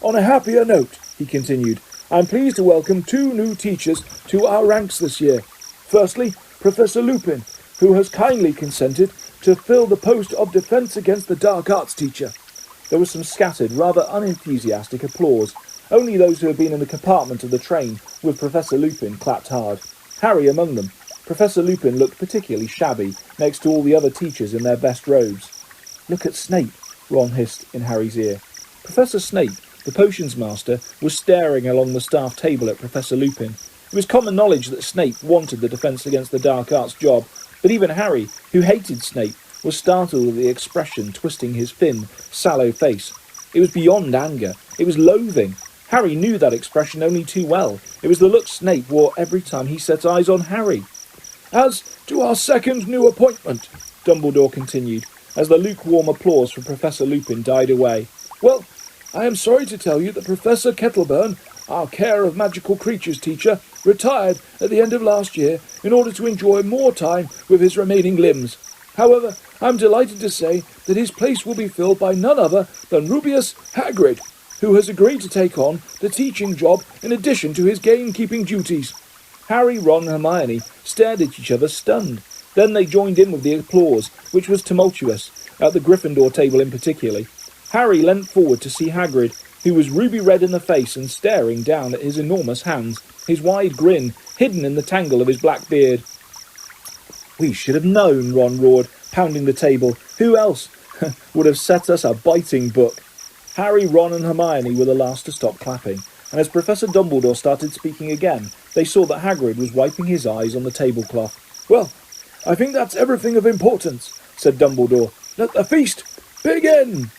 On a happier note, he continued, I'm pleased to welcome 2 new teachers to our ranks this year. Firstly, Professor Lupin, who has kindly consented to fill the post of Defence Against the Dark Arts teacher. There was some scattered, rather unenthusiastic applause. Only those who had been in the compartment of the train with Professor Lupin clapped hard. Harry among them. Professor Lupin looked particularly shabby next to all the other teachers in their best robes. Look at Snape, Ron hissed in Harry's ear. Professor Snape, the potions master, was staring along the staff table at Professor Lupin. It was common knowledge that Snape wanted the Defence Against the Dark Arts job, but even Harry, who hated Snape, was startled at the expression twisting his thin, sallow face. It was beyond anger. It was loathing. Harry knew that expression only too well. It was the look Snape wore every time he set eyes on Harry. As to our second new appointment, Dumbledore continued, as the lukewarm applause for Professor Lupin died away. Well, I am sorry to tell you that Professor Kettleburn, our Care of Magical Creatures teacher, retired at the end of last year in order to enjoy more time with his remaining limbs. However, I am delighted to say that his place will be filled by none other than Rubeus Hagrid, who has agreed to take on the teaching job in addition to his gamekeeping duties. Harry, Ron and Hermione stared at each other stunned. Then they joined in with the applause, which was tumultuous, at the Gryffindor table in particular. Harry leant forward to see Hagrid, who was ruby-red in the face and staring down at his enormous hands, his wide grin hidden in the tangle of his black beard. We should have known, Ron roared, pounding the table. Who else would have set us a biting book? Harry, Ron and Hermione were the last to stop clapping, and as Professor Dumbledore started speaking again, they saw that Hagrid was wiping his eyes on the tablecloth. Well, I think that's everything of importance, said Dumbledore. Let the feast begin!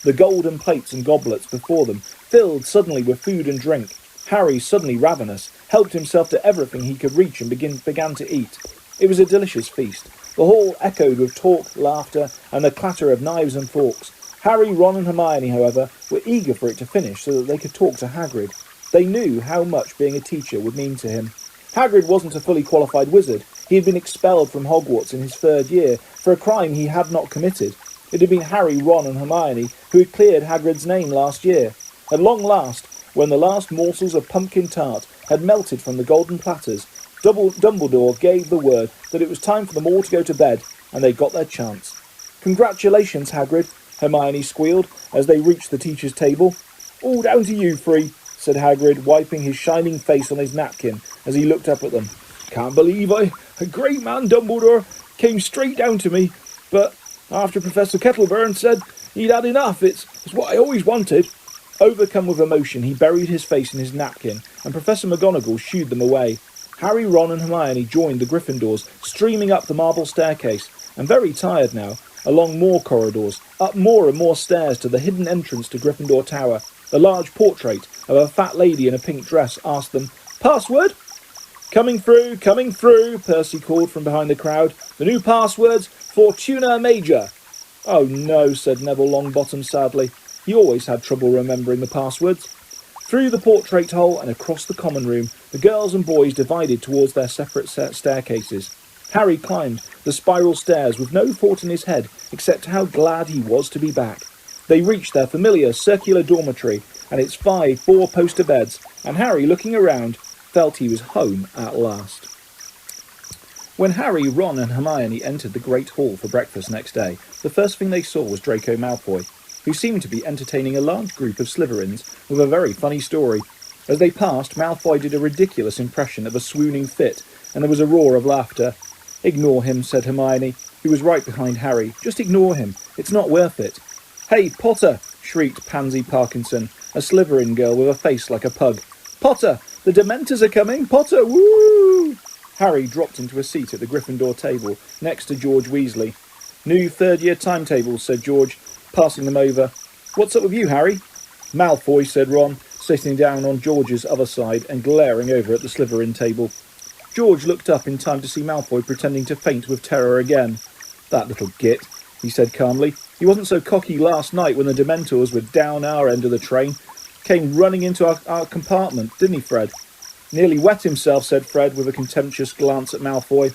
The golden plates and goblets before them filled suddenly with food and drink. Harry, suddenly ravenous, helped himself to everything he could reach and began to eat. It was a delicious feast. The hall echoed with talk, laughter, and the clatter of knives and forks. Harry, Ron and Hermione, however, were eager for it to finish so that they could talk to Hagrid. They knew how much being a teacher would mean to him. Hagrid wasn't a fully qualified wizard. He had been expelled from Hogwarts in his 3rd year for a crime he had not committed. It had been Harry, Ron and Hermione who had cleared Hagrid's name last year. At long last, when the last morsels of pumpkin tart had melted from the golden platters, Dumbledore gave the word that it was time for them all to go to bed, and they got their chance. Congratulations, Hagrid, Hermione squealed as they reached the teacher's table. All down to you three, said Hagrid, wiping his shining face on his napkin as he looked up at them. Can't believe a great man Dumbledore came straight down to me, but after Professor Kettleburn said he'd had enough, it's what I always wanted. Overcome with emotion, he buried his face in his napkin, and Professor McGonagall shooed them away. Harry, Ron and Hermione joined the Gryffindors, streaming up the marble staircase, and very tired now, along more corridors, up more and more stairs to the hidden entrance to Gryffindor Tower. A large portrait of a fat lady in a pink dress asked them, Password? Coming through, Percy called from behind the crowd. The new password's Fortuna Major. Oh no, said Neville Longbottom sadly. He always had trouble remembering the passwords. Through the portrait hole and across the common room, the girls and boys divided towards their separate staircases. Harry climbed the spiral stairs with no thought in his head except how glad he was to be back. They reached their familiar circular dormitory and its 5 four-poster beds, and Harry, looking around, felt he was home at last. When Harry, Ron and Hermione entered the Great Hall for breakfast next day, the first thing they saw was Draco Malfoy, who seemed to be entertaining a large group of Slytherins with a very funny story. As they passed, Malfoy did a ridiculous impression of a swooning fit, and there was a roar of laughter. Ignore him, said Hermione, who was right behind Harry. Just ignore him. It's not worth it. Hey, Potter, shrieked Pansy Parkinson, a Slytherin girl with a face like a pug. Potter, the Dementors are coming! Potter, woo! Harry dropped into a seat at the Gryffindor table, next to George Weasley. New 3rd-year timetables, said George, passing them over. What's up with you, Harry? Malfoy, said Ron, sitting down on George's other side and glaring over at the Slytherin table. George looked up in time to see Malfoy pretending to faint with terror again. That little git, he said calmly. He wasn't so cocky last night when the Dementors were down our end of the train. Came running into our compartment, didn't he, Fred? Nearly wet himself, said Fred, with a contemptuous glance at Malfoy.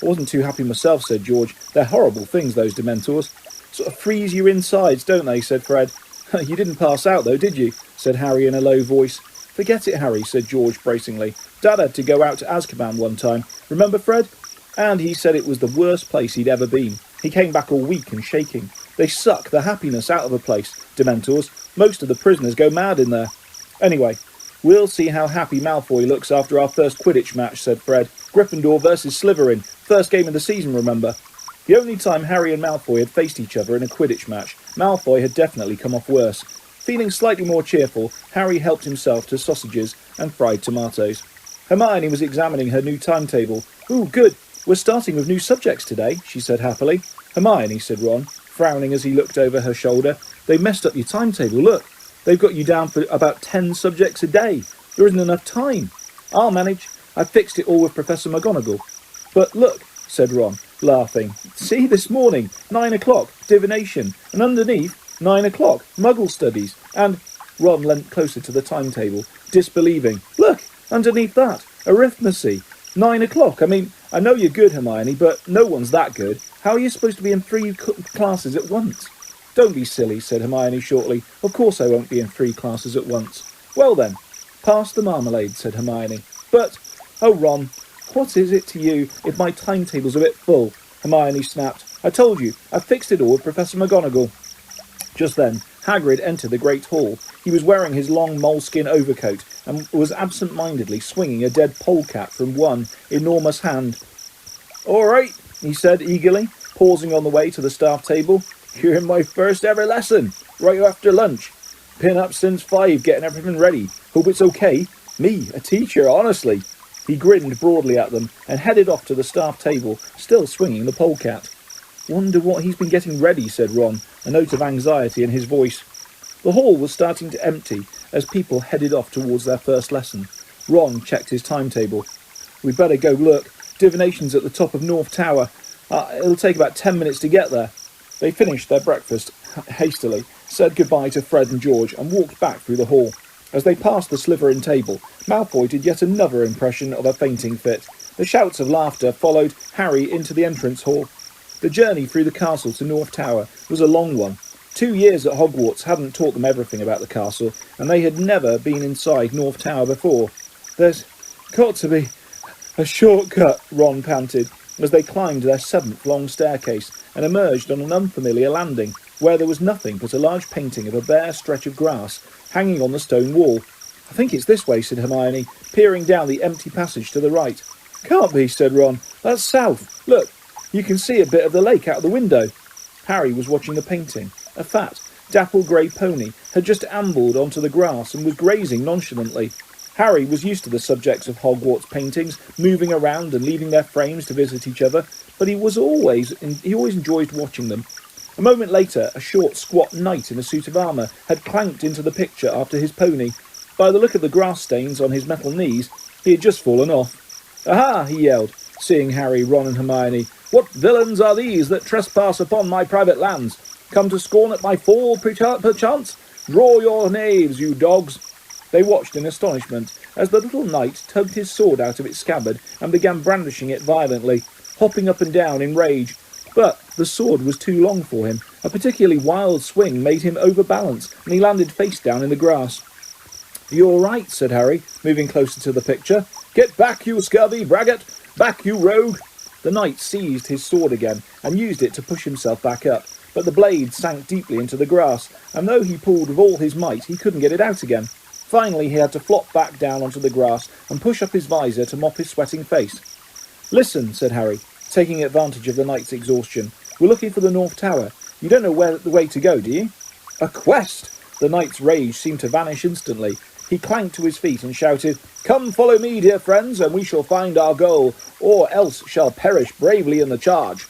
I wasn't too happy myself, said George. They're horrible things, those Dementors. Sort of freeze your insides, don't they, said Fred. You didn't pass out, though, did you? said Harry in a low voice. Forget it, Harry, said George bracingly. Dad had to go out to Azkaban one time. Remember, Fred? And he said it was the worst place he'd ever been. He came back all weak and shaking. They suck the happiness out of a place, Dementors. Most of the prisoners go mad in there. Anyway, we'll see how happy Malfoy looks after our first Quidditch match, said Fred. Gryffindor versus Slytherin. First game of the season, remember? The only time Harry and Malfoy had faced each other in a Quidditch match, Malfoy had definitely come off worse. Feeling slightly more cheerful, Harry helped himself to sausages and fried tomatoes. Hermione was examining her new timetable. Ooh, good. We're starting with new subjects today, she said happily. Hermione, said Ron, frowning as he looked over her shoulder. They've messed up your timetable, look. They've got you down for about 10 subjects a day. There isn't enough time. I'll manage. I fixed it all with Professor McGonagall. But look, said Ron, laughing. See, this morning, 9 o'clock, divination, and underneath, 9 o'clock, Muggle studies, and... Ron leant closer to the timetable, disbelieving. Look, underneath that, arithmetic. 9 o'clock. I mean, I know you're good, Hermione, but no one's that good. How are you supposed to be in 3 classes at once? Don't be silly, said Hermione shortly. Of course I won't be in 3 classes at once. Well then, pass the marmalade, said Hermione. But, oh Ron, what is it to you if my timetable's a bit full? Hermione snapped. I told you, I fixed it all with Professor McGonagall. Just then, Hagrid entered the great hall. He was wearing his long moleskin overcoat and was absent-mindedly swinging a dead polecat from one enormous hand. All right, he said eagerly, pausing on the way to the staff table. You're in my first ever lesson, right after lunch. Been up since 5, getting everything ready. Hope it's okay. Me, a teacher, honestly. He grinned broadly at them and headed off to the staff table, still swinging the polecat. Wonder what he's been getting ready, said Ron, a note of anxiety in his voice. The hall was starting to empty as people headed off towards their first lesson. Ron checked his timetable. We'd better go look. Divination's at the top of North Tower. It'll take about 10 minutes to get there. They finished their breakfast hastily, said goodbye to Fred and George, and walked back through the hall. As they passed the Slytherin table, Malfoy did yet another impression of a fainting fit. The shouts of laughter followed Harry into the entrance hall. The journey through the castle to North Tower was a long one. 2 years at Hogwarts hadn't taught them everything about the castle, and they had never been inside North Tower before. There's got to be a shortcut, Ron panted, as they climbed their 7th long staircase and emerged on an unfamiliar landing, where there was nothing but a large painting of a bare stretch of grass hanging on the stone wall. I think it's this way, said Hermione, peering down the empty passage to the right. Can't be, said Ron. That's south. Look, you can see a bit of the lake out the window. Harry was watching the painting. A fat, dapple grey pony had just ambled onto the grass and was grazing nonchalantly. Harry was used to the subjects of Hogwarts paintings, moving around and leaving their frames to visit each other, but he always enjoyed watching them. A moment later, a short, squat knight in a suit of armour had clanked into the picture after his pony. By the look of the grass stains on his metal knees, he had just fallen off. Aha! He yelled, seeing Harry, Ron and Hermione. What villains are these that trespass upon my private lands? Come to scorn at my fall, perchance? Draw your knaves, you dogs! They watched in astonishment as the little knight tugged his sword out of its scabbard and began brandishing it violently, hopping up and down in rage. But the sword was too long for him. A particularly wild swing made him overbalance, and he landed face down in the grass. You all right? Said Harry, moving closer to the picture. Get back, you scurvy braggart! Back, you rogue! The knight seized his sword again and used it to push himself back up, but the blade sank deeply into the grass, and though he pulled with all his might, he couldn't get it out again. Finally, he had to flop back down onto the grass and push up his visor to mop his sweating face. Listen, said Harry, taking advantage of the knight's exhaustion. We're looking for the North Tower. You don't know where the way to go, do you? A quest! The knight's rage seemed to vanish instantly. He clanked to his feet and shouted, Come follow me, dear friends, and we shall find our goal, or else shall perish bravely in the charge.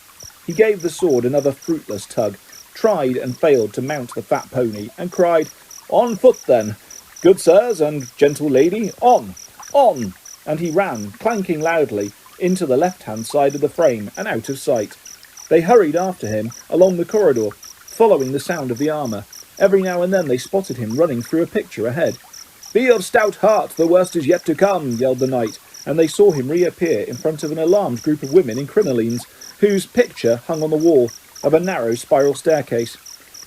He gave the sword another fruitless tug, tried and failed to mount the fat pony, and cried, On foot, then! Good sirs and gentle lady, on! On! And he ran, clanking loudly, into the left-hand side of the frame and out of sight. They hurried after him along the corridor, following the sound of the armour. Every now and then they spotted him running through a picture ahead. Be of stout heart, the worst is yet to come, yelled the knight, and they saw him reappear in front of an alarmed group of women in crinolines, whose picture hung on the wall of a narrow spiral staircase.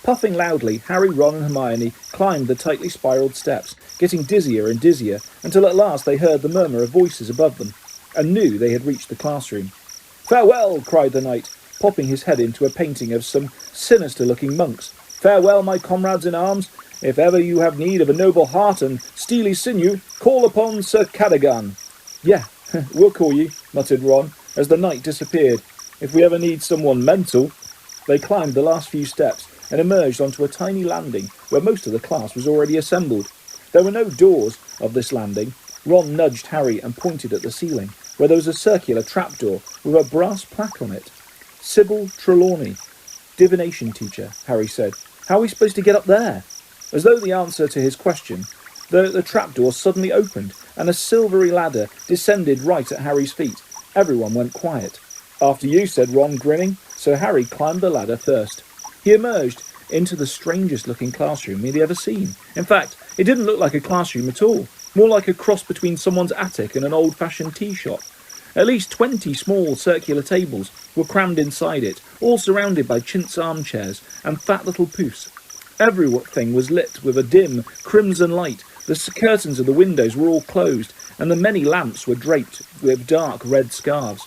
Puffing loudly, Harry, Ron and Hermione climbed the tightly spiralled steps, getting dizzier and dizzier, until at last they heard the murmur of voices above them, and knew they had reached the classroom. "Farewell!" cried the knight, popping his head into a painting of some sinister-looking monks. "Farewell, my comrades in arms. If ever you have need of a noble heart and steely sinew, call upon Sir Cadogan." "Yeah, we'll call you," muttered Ron, as the knight disappeared. "If we ever need someone mental." They climbed the last few steps and emerged onto a tiny landing where most of the class was already assembled. There were no doors of this landing. Ron nudged Harry and pointed at the ceiling, where there was a circular trapdoor with a brass plaque on it. "Sybil Trelawney, divination teacher," Harry said. "How are we supposed to get up there?" As though the answer to his question, the trapdoor suddenly opened, and a silvery ladder descended right at Harry's feet. Everyone went quiet. "After you," said Ron, grinning, so Harry climbed the ladder first. He emerged into the strangest-looking classroom he'd ever seen. In fact, it didn't look like a classroom at all, more like a cross between someone's attic and an old-fashioned tea shop. At least 20 small circular tables were crammed inside it, all surrounded by chintz armchairs and fat little poufs. Everything was lit with a dim, crimson light. The curtains of the windows were all closed, and the many lamps were draped with dark red scarves.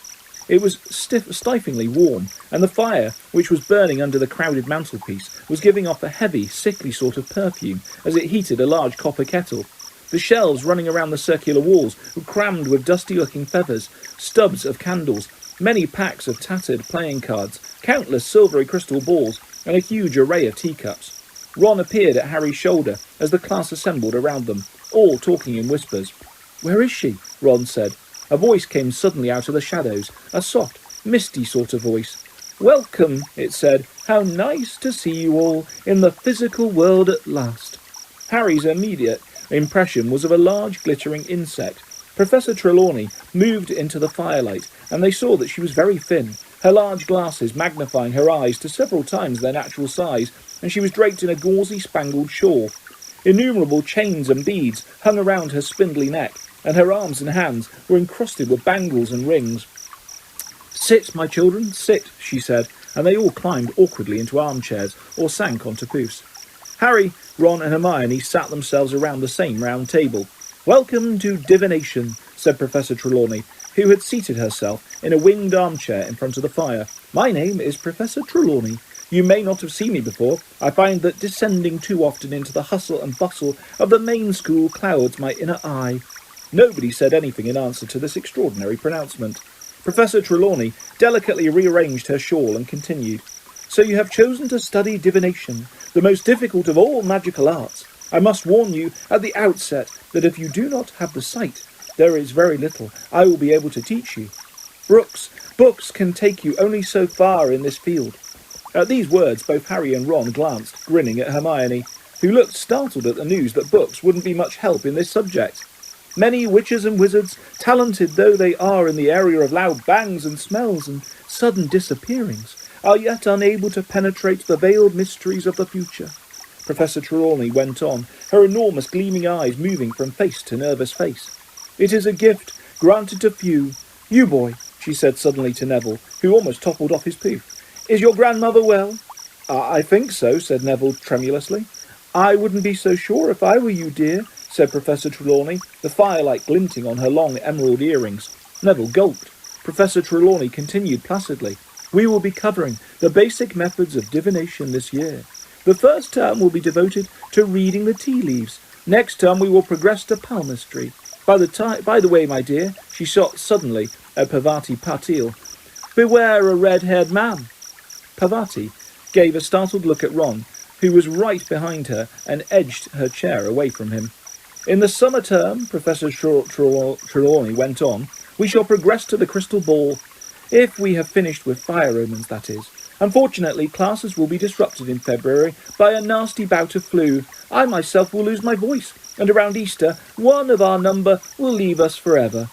It was stiflingly warm, and the fire, which was burning under the crowded mantelpiece, was giving off a heavy, sickly sort of perfume as it heated a large copper kettle. The shelves running around the circular walls were crammed with dusty-looking feathers, stubs of candles, many packs of tattered playing cards, countless silvery crystal balls, and a huge array of teacups. Ron appeared at Harry's shoulder as the class assembled around them, all talking in whispers. "Where is she?" Ron said. A voice came suddenly out of the shadows, a soft, misty sort of voice. "Welcome," it said. "How nice to see you all in the physical world at last." Harry's immediate impression was of a large glittering insect. Professor Trelawney moved into the firelight, and they saw that she was very thin, her large glasses magnifying her eyes to several times their natural size, and she was draped in a gauzy spangled shawl. Innumerable chains and beads hung around her spindly neck, and her arms and hands were encrusted with bangles and rings. "Sit, my children, sit," she said, and they all climbed awkwardly into armchairs or sank onto poufs. Harry, Ron and Hermione sat themselves around the same round table. "Welcome to divination," said Professor Trelawney, who had seated herself in a winged armchair in front of the fire. "My name is Professor Trelawney. You may not have seen me before. I find that descending too often into the hustle and bustle of the main school clouds my inner eye." Nobody said anything in answer to this extraordinary pronouncement. Professor Trelawney delicately rearranged her shawl and continued. "So you have chosen to study divination, the most difficult of all magical arts. I must warn you at the outset that if you do not have the sight, there is very little I will be able to teach you. Books can take you only so far in this field." At these words, both Harry and Ron glanced, grinning at Hermione, who looked startled at the news that books wouldn't be much help in this subject. "Many witches and wizards, talented though they are in the area of loud bangs and smells and sudden disappearings, are yet unable to penetrate the veiled mysteries of the future," Professor Trelawney went on, her enormous gleaming eyes moving from face to nervous face. "It is a gift granted to few. You, boy," she said suddenly to Neville, who almost toppled off his pouf. "Is your grandmother well?" "I think so," said Neville tremulously. "I wouldn't be so sure if I were you, dear," said Professor Trelawney, the firelight glinting on her long emerald earrings. Neville gulped. Professor Trelawney continued placidly. "We will be covering the basic methods of divination this year. The first term will be devoted to reading the tea leaves. Next term we will progress to palmistry. By the way, my dear," she shot suddenly at Parvati Patil, "beware a red-haired man." Parvati gave a startled look at Ron, who was right behind her, and edged her chair away from him. "In the summer term," Professor Trelawney went on, "we shall progress to the crystal ball. If we have finished with fire omens, that is. Unfortunately, classes will be disrupted in February by a nasty bout of flu. I myself will lose my voice, and around Easter, one of our number will leave us forever."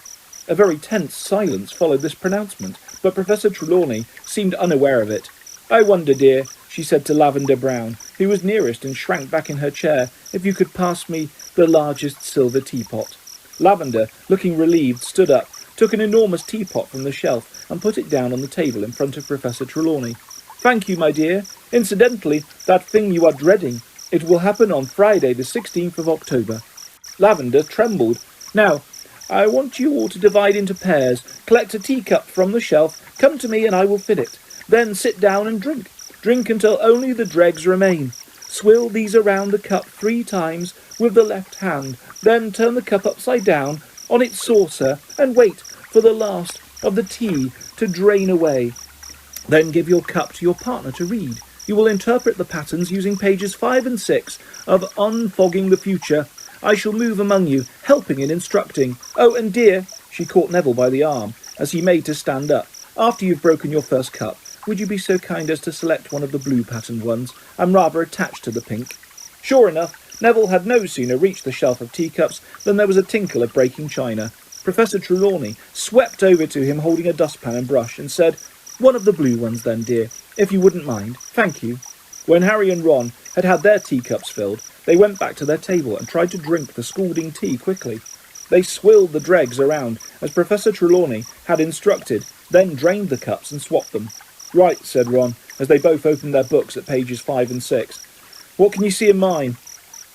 A very tense silence followed this pronouncement, but Professor Trelawney seemed unaware of it. "I wonder, dear," she said to Lavender Brown, who was nearest and shrank back in her chair, "if you could pass me the largest silver teapot." Lavender, looking relieved, stood up, took an enormous teapot from the shelf, and put it down on the table in front of Professor Trelawney. "Thank you, my dear. Incidentally, that thing you are dreading, it will happen on Friday the 16th of October. Lavender trembled. Now, I want you all to divide into pairs, collect a teacup from the shelf, come to me and I will fill it. Then sit down and drink. Drink until only the dregs remain. Swill these around the cup 3 times with the left hand, then turn the cup upside down on its saucer and wait for the last of the tea to drain away. Then give your cup to your partner to read. You will interpret the patterns using pages 5 and 6 of Unfogging the Future. I shall move among you, helping and instructing. Oh, and dear, she caught Neville by the arm as he made to stand up. After you've broken your first cup, would you be so kind as to select one of the blue patterned ones? I'm rather attached to the pink. Sure enough, Neville had no sooner reached the shelf of teacups than there was a tinkle of breaking china. Professor Trelawney swept over to him holding a dustpan and brush and said, "One of the blue ones then, dear, if you wouldn't mind. Thank you." When Harry and Ron had had their teacups filled, they went back to their table and tried to drink the scalding tea quickly. They swilled the dregs around as Professor Trelawney had instructed, then drained the cups and swapped them. "Right," said Ron, as they both opened their books at pages 5 and 6. "What can you see in mine?"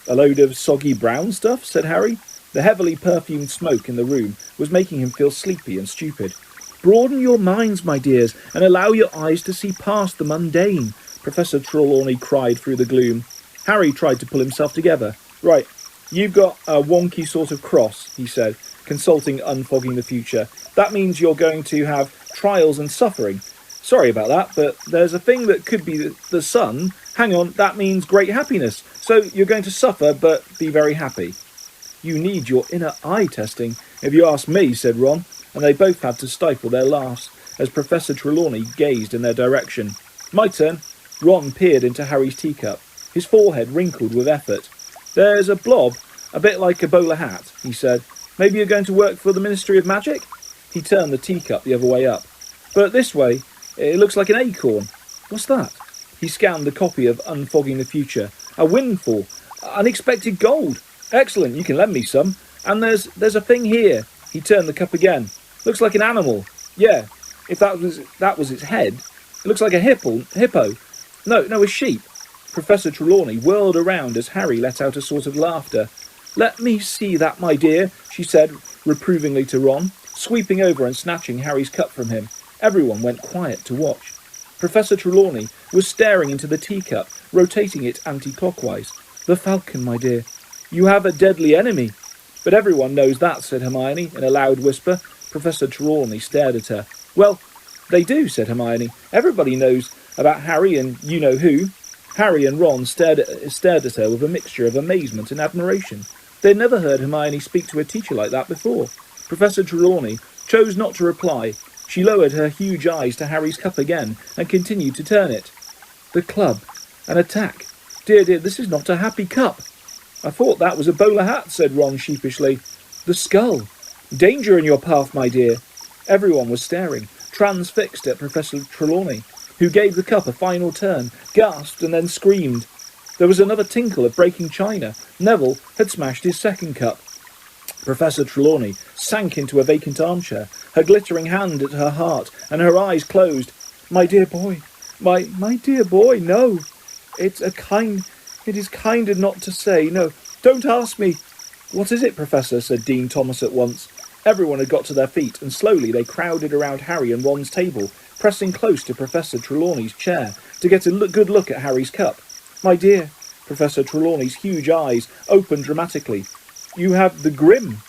"A load of soggy brown stuff," said Harry. The heavily perfumed smoke in the room was making him feel sleepy and stupid. "Broaden your minds, my dears, and allow your eyes to see past the mundane," Professor Trelawney cried through the gloom. Harry tried to pull himself together. "Right, you've got a wonky sort of cross," he said, consulting Unfogging the Future. "That means you're going to have trials and suffering. Sorry about that, but there's a thing that could be the sun. Hang on, that means great happiness. So you're going to suffer, but be very happy." "You need your inner eye testing, if you ask me," said Ron, and they both had to stifle their laughs as Professor Trelawney gazed in their direction. "My turn." Ron peered into Harry's teacup, his forehead wrinkled with effort. "There's a blob, a bit like a bowler hat," he said. "Maybe you're going to work for the Ministry of Magic?" He turned the teacup the other way up. "But this way, it looks like an acorn. What's that?" He scanned the copy of Unfogging the Future. "A windfall. Unexpected gold. Excellent, you can lend me some. And there's a thing here." He turned the cup again. "Looks like an animal. Yeah, if that was its head. It looks like a hippo. No, a sheep." Professor Trelawney whirled around as Harry let out a sort of laughter. "Let me see that, my dear," she said reprovingly to Ron, sweeping over and snatching Harry's cup from him. Everyone went quiet to watch. Professor Trelawney was staring into the teacup, rotating it anti-clockwise. "The falcon, my dear. You have a deadly enemy." "But everyone knows that," said Hermione in a loud whisper. Professor Trelawney stared at her. "Well, they do," said Hermione. "Everybody knows about Harry and you-know-who." Harry and Ron stared at her with a mixture of amazement and admiration. They had never heard Hermione speak to a teacher like that before. Professor Trelawney chose not to reply. She lowered her huge eyes to Harry's cup again and continued to turn it. "The club. An attack. Dear, this is not a happy cup." "I thought that was a bowler hat," said Ron sheepishly. "The skull. Danger in your path, my dear." Everyone was staring, transfixed at Professor Trelawney, who gave the cup a final turn, gasped and then screamed. There was another tinkle of breaking china. Neville had smashed his second cup. Professor Trelawney sank into a vacant armchair, her glittering hand at her heart and her eyes closed. "My dear boy, my dear boy, no. It is kinder not to say. No, don't ask me." "What is it, Professor?" said Dean Thomas at once. Everyone had got to their feet, and slowly they crowded around Harry and Ron's table, pressing close to Professor Trelawney's chair to get a good look at Harry's cup. "My dear," Professor Trelawney's huge eyes opened dramatically. "You have the grim."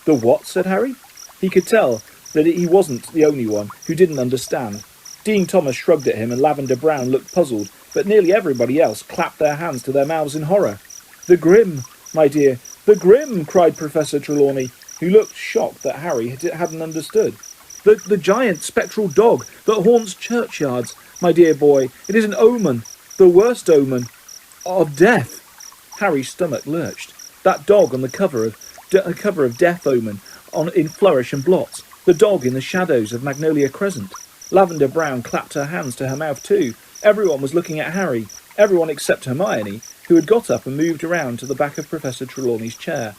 "The what?" said Harry. He could tell that he wasn't the only one who didn't understand. Dean Thomas shrugged at him and Lavender Brown looked puzzled, but nearly everybody else clapped their hands to their mouths in horror. "The grim, my dear, the grim," cried Professor Trelawney, who looked shocked that Harry hadn't understood. The giant spectral dog that haunts churchyards, my dear boy. It is an omen, the worst omen, of death." Harry's stomach lurched. That dog on the cover of Death Omen, in Flourish and Blots. The dog in the shadows of Magnolia Crescent. Lavender Brown clapped her hands to her mouth too. Everyone was looking at Harry. Everyone except Hermione, who had got up and moved around to the back of Professor Trelawney's chair.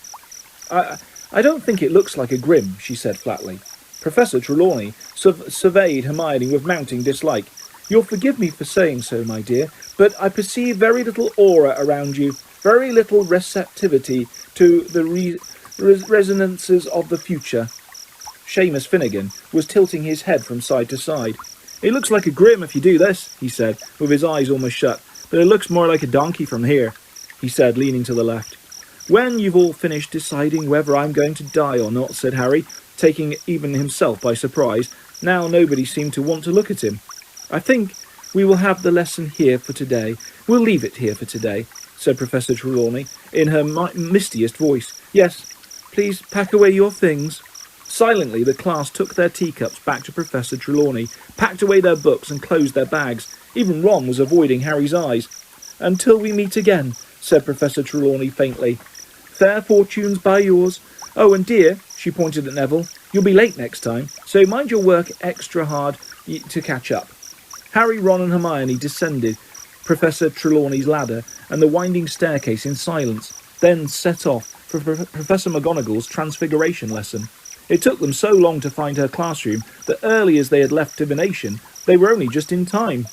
I don't think it looks like a grim," she said flatly. Professor Trelawney surveyed Hermione with mounting dislike. You'll forgive me for saying so, my dear, but I perceive very little aura around you, very little receptivity to the resonances of the future. Seamus Finnegan was tilting his head from side to side. It looks like a grim if you do this, he said, with his eyes almost shut, but it looks more like a donkey from here, he said, leaning to the left. When you've all finished deciding whether I'm going to die or not, said Harry, taking even himself by surprise. Now nobody seemed to want to look at him. I think we will have the lesson here for today. We'll leave it here for today, said Professor Trelawney, in her mistiest voice. Yes, please pack away your things. Silently, the class took their teacups back to Professor Trelawney, packed away their books and closed their bags. Even Ron was avoiding Harry's eyes. Until we meet again, said Professor Trelawney faintly. Fair fortunes by yours. Oh, and dear, she pointed at Neville, you'll be late next time, so mind your work extra hard to catch up. Harry, Ron and Hermione descended Professor Trelawney's ladder and the winding staircase in silence, then set off for Professor McGonagall's transfiguration lesson. It took them so long to find her classroom that early as they had left divination, they were only just in time.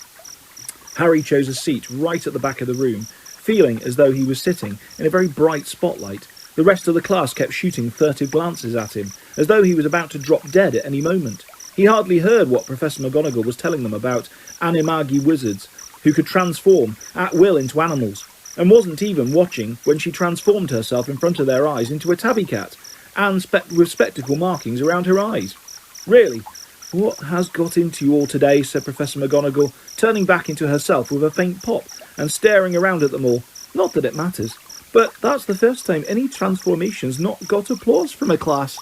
Harry chose a seat right at the back of the room, feeling as though he was sitting in a very bright spotlight. The rest of the class kept shooting furtive glances at him, as though he was about to drop dead at any moment. He hardly heard what Professor McGonagall was telling them about animagi wizards, who could transform at will into animals, and wasn't even watching when she transformed herself in front of their eyes into a tabby cat, and with spectacle markings around her eyes. Really, what has got into you all today, said Professor McGonagall, turning back into herself with a faint pop and staring around at them all. Not that it matters, but that's the first time any transformation's not got applause from a class.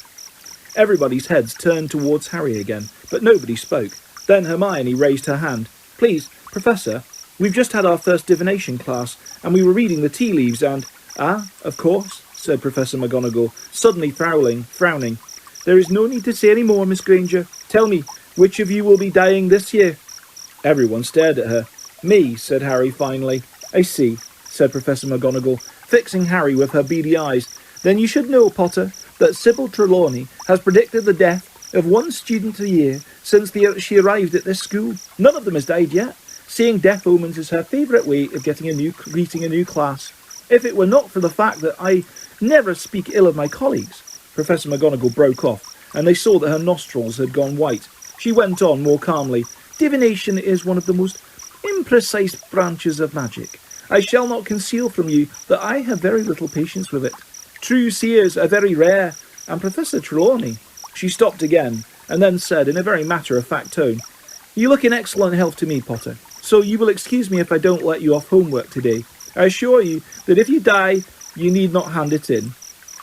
Everybody's heads turned towards Harry again, but nobody spoke. Then Hermione raised her hand. Please, Professor, we've just had our first divination class, and we were reading the tea leaves and... Ah, of course, said Professor McGonagall, suddenly frowning. There is no need to say any more, Miss Granger. Tell me, which of you will be dying this year? Everyone stared at her. Me, said Harry finally. I see, said Professor McGonagall, fixing Harry with her beady eyes. Then you should know, Potter, that Sybil Trelawney has predicted the death of one student a year since she arrived at this school. None of them has died yet. Seeing death omens is her favourite way of greeting a new class. If it were not for the fact that I never speak ill of my colleagues... Professor McGonagall broke off, and they saw that her nostrils had gone white. She went on more calmly. Divination is one of the most imprecise branches of magic. I shall not conceal from you that I have very little patience with it. True seers are very rare, and Professor Trelawney... She stopped again, and then said in a very matter-of-fact tone, You look in excellent health to me, Potter, so you will excuse me if I don't let you off homework today. I assure you that if you die, you need not hand it in.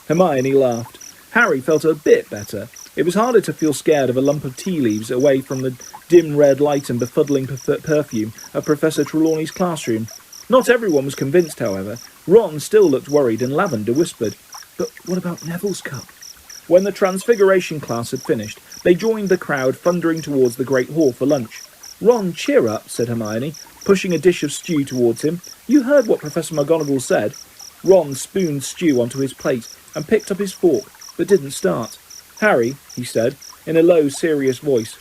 Hermione laughed. Harry felt a bit better. It was harder to feel scared of a lump of tea leaves away from the dim red light and befuddling perfume of Professor Trelawney's classroom. Not everyone was convinced, however. Ron still looked worried, and Lavender whispered, But what about Neville's cup? When the Transfiguration class had finished, they joined the crowd thundering towards the Great Hall for lunch. Ron, cheer up, said Hermione, pushing a dish of stew towards him. You heard what Professor McGonagall said. Ron spooned stew onto his plate and picked up his fork, but didn't start. Harry, he said, in a low, serious voice,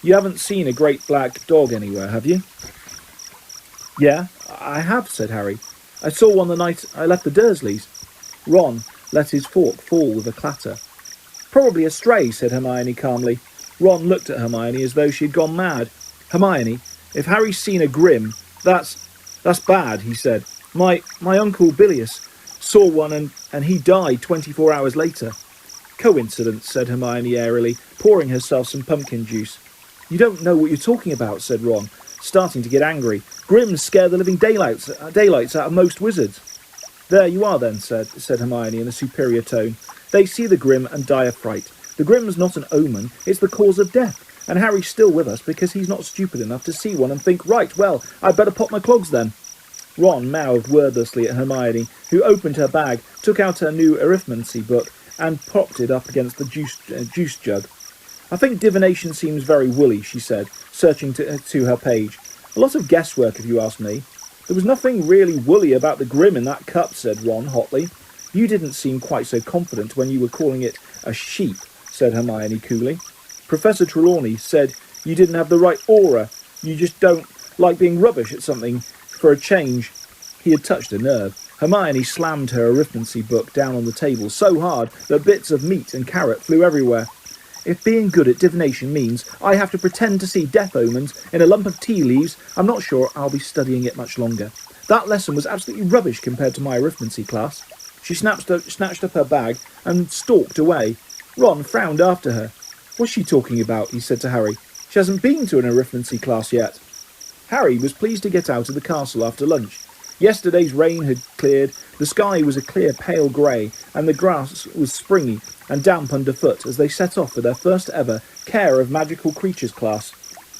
you haven't seen a great black dog anywhere, have you? Yeah, I have, said Harry. I saw one the night I left the Dursleys. Ron let his fork fall with a clatter. Probably a stray, said Hermione calmly. Ron looked at Hermione as though she had gone mad. Hermione, if Harry's seen a grim, that's bad, he said. My uncle Bilius saw one and he died 24 hours later. Coincidence, said Hermione airily, pouring herself some pumpkin juice. You don't know what you're talking about, said Ron, starting to get angry. Grims scare the living daylights out of most wizards. There you are then, said Hermione in a superior tone. They see the grim and die of fright. The grim's not an omen, it's the cause of death. And Harry's still with us because he's not stupid enough to see one and think, right, well, I'd better pop my clogs then. Ron mouthed wordlessly at Hermione, who opened her bag, took out her new arithmancy book, and propped it up against the juice jug. I think divination seems very woolly, she said, searching to her page. A lot of guesswork, if you ask me. There was nothing really woolly about the grim in that cup, said Ron hotly. You didn't seem quite so confident when you were calling it a sheep, said Hermione coolly. Professor Trelawney said you didn't have the right aura You just don't like being rubbish at something for a change." He had touched a nerve. Hermione slammed her arithmancy book down on the table so hard that bits of meat and carrot flew everywhere. "If being good at divination means I have to pretend to see death omens in a lump of tea leaves, I'm not sure I'll be studying it much longer. That lesson was absolutely rubbish compared to my arithmancy class." She snatched up her bag and stalked away. Ron frowned after her. "What's she talking about?" he said to Harry. "She hasn't been to an arithmancy class yet." Harry was pleased to get out of the castle after lunch. Yesterday's rain had cleared, the sky was a clear pale grey, and the grass was springy and damp underfoot as they set off for their first ever Care of Magical Creatures class.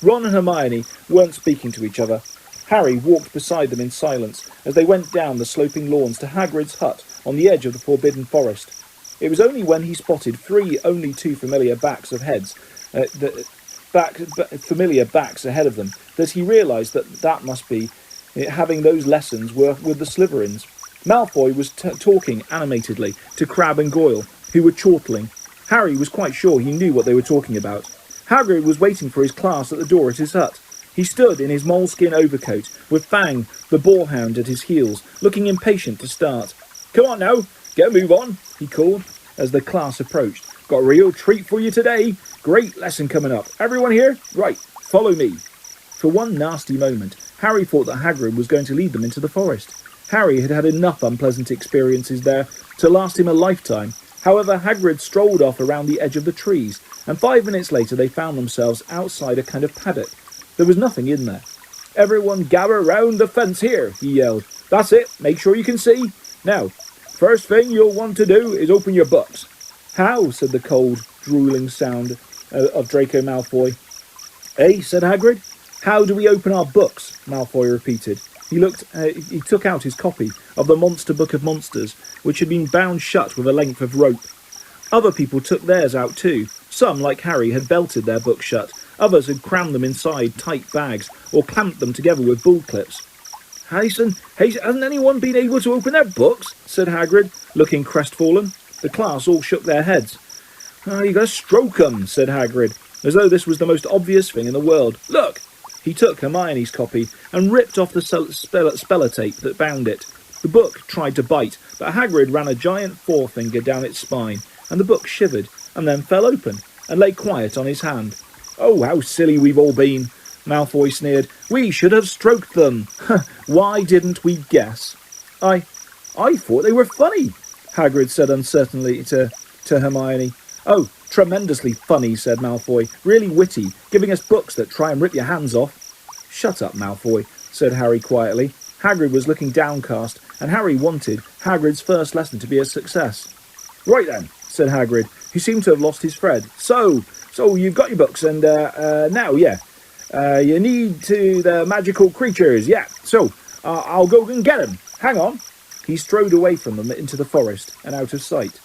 Ron and Hermione weren't speaking to each other. Harry walked beside them in silence as they went down the sloping lawns to Hagrid's hut on the edge of the Forbidden Forest. It was only when he spotted only two familiar backs ahead of them that he realised that must be having those lessons were with the Slytherins. Malfoy was talking animatedly to Crabbe and Goyle, who were chortling. Harry was quite sure he knew what they were talking about. Hagrid was waiting for his class at the door at his hut. He stood in his moleskin overcoat, with Fang, the boarhound, at his heels, looking impatient to start. "Come on now, get a move on," he called, as the class approached. "Got a real treat for you today. Great lesson coming up. Everyone here? Right, follow me." For one nasty moment, Harry thought that Hagrid was going to lead them into the forest. Harry had had enough unpleasant experiences there to last him a lifetime. However, Hagrid strolled off around the edge of the trees, and 5 minutes later they found themselves outside a kind of paddock. There was nothing in there. "Everyone gather round the fence here," he yelled. "That's it, make sure you can see. Now, first thing you'll want to do is open your books." "How?" said the cold, drooling sound of Draco Malfoy. "Eh?" said Hagrid. "How do we open our books?" Malfoy repeated. He took out his copy of the Monster Book of Monsters, which had been bound shut with a length of rope. Other people took theirs out too. Some, like Harry, had belted their books shut. Others had crammed them inside tight bags or clamped them together with bull clips. Hasn't anyone been able to open their books?" said Hagrid, looking crestfallen. The class all shook their heads. "You gotta stroke 'em," said Hagrid, as though this was the most obvious thing in the world. "Look!" He took Hermione's copy and ripped off the speller tape that bound it. The book tried to bite, but Hagrid ran a giant forefinger down its spine, and the book shivered, and then fell open, and lay quiet on his hand. "Oh, how silly we've all been," Malfoy sneered. "We should have stroked them. Why didn't we guess?" I thought they were funny," Hagrid said uncertainly to Hermione. "Oh, tremendously funny," said Malfoy. "Really witty, giving us books that try and rip your hands off." "Shut up, Malfoy," said Harry quietly. Hagrid was looking downcast, and Harry wanted Hagrid's first lesson to be a success. "Right then," said Hagrid, who seemed to have lost his thread. So you've got your books, and now, you need the magical creatures, yeah. So, I'll go and get them. Hang on." He strode away from them into the forest and out of sight.